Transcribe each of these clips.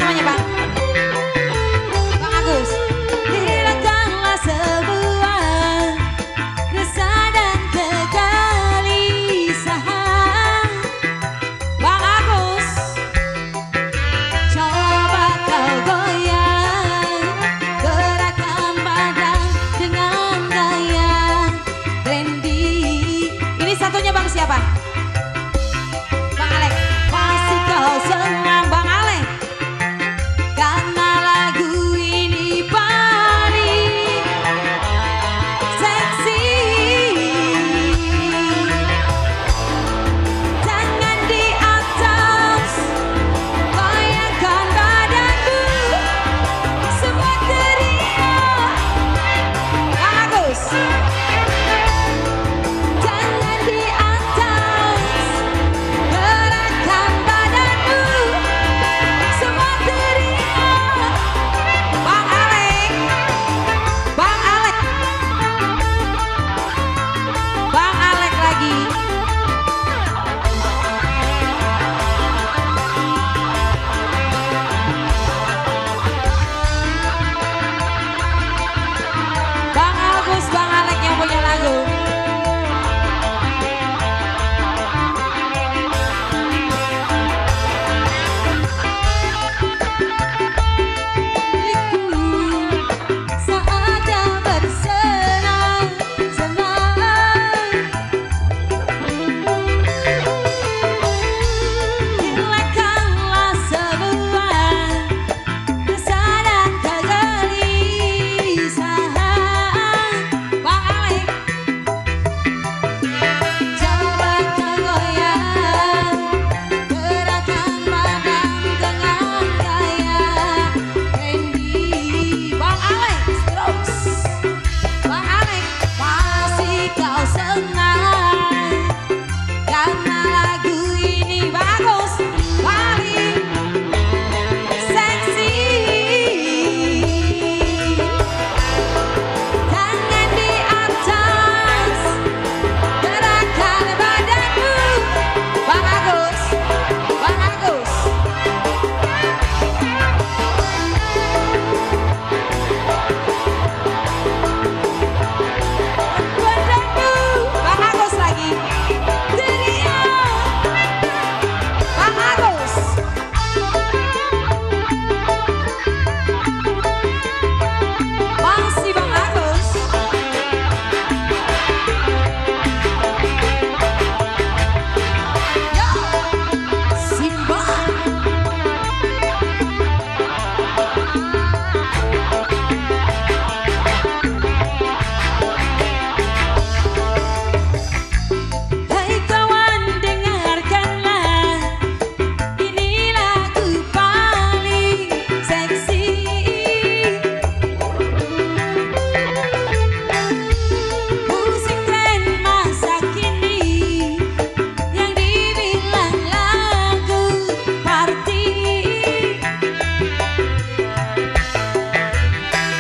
namanya Bang? Bang Agus. Hilangkanlah sebuah resah dan kegelisahan. Bang Agus, coba kau goyang, gerakan badan dengan gaya trendy. Ini satunya Bang siapa? Bang Alek. Pasti kau senang Bang Alek, karena lagu ini paling seksi. Tangan di atas, goyangkan badanmu, semua teriak. Bang Agus. Tangan di atas, gerakan badanmu, semua teriak. Bang Alek, Bang Alek, Bang Alek lagi. Bang Agus, Bang Alek yang punya lagu. Saatnya bersenang-senang, hilangkanlah sebuah resah dan kegelisahan. Bang Alek, coba kau goyang, gerakan badan dengan gaya trendy. Bang Alek, terus. Bang Alek, pasti kau senang, karena lagu ini bagus, paling seksi. Tangan di atas, gerakan badanmu. Bang Agus, Bang Agus. Badanmu, Bang Agus lagi. Teriak. Bang Agus. Masih Bang Agus. Ya, Simba. Hai kawan, dengarkanlah, ini lagu paling seksi. Musik tren masa kini yang dibilang lagu party.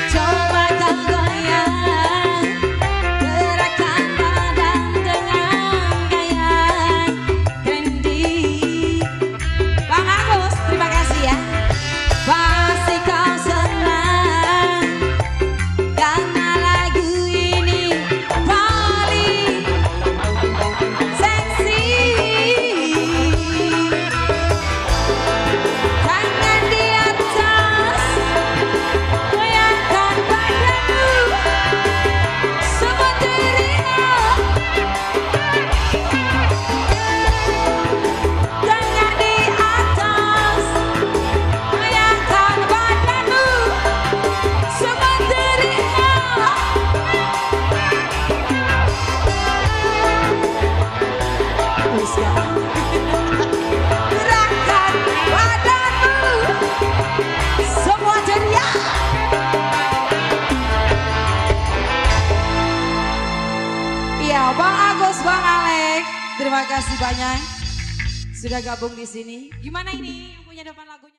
Coba kau goyang, gerakan badan dengan gaya trendy. Bang Agus, terima kasih ya. Pasti kau senang, karena lagu ini paling seksi. Tangan di atas, goyangkan badanmu, semua teriak. Tangan di atas, goyangkan badanmu, semua teriak. Terus ya. Gerakan badanmu, semua teriak. Iya, Bang Agus, Bang Alek, terima kasih banyak sudah gabung di sini. Gimana ini yang punya depan lagunya?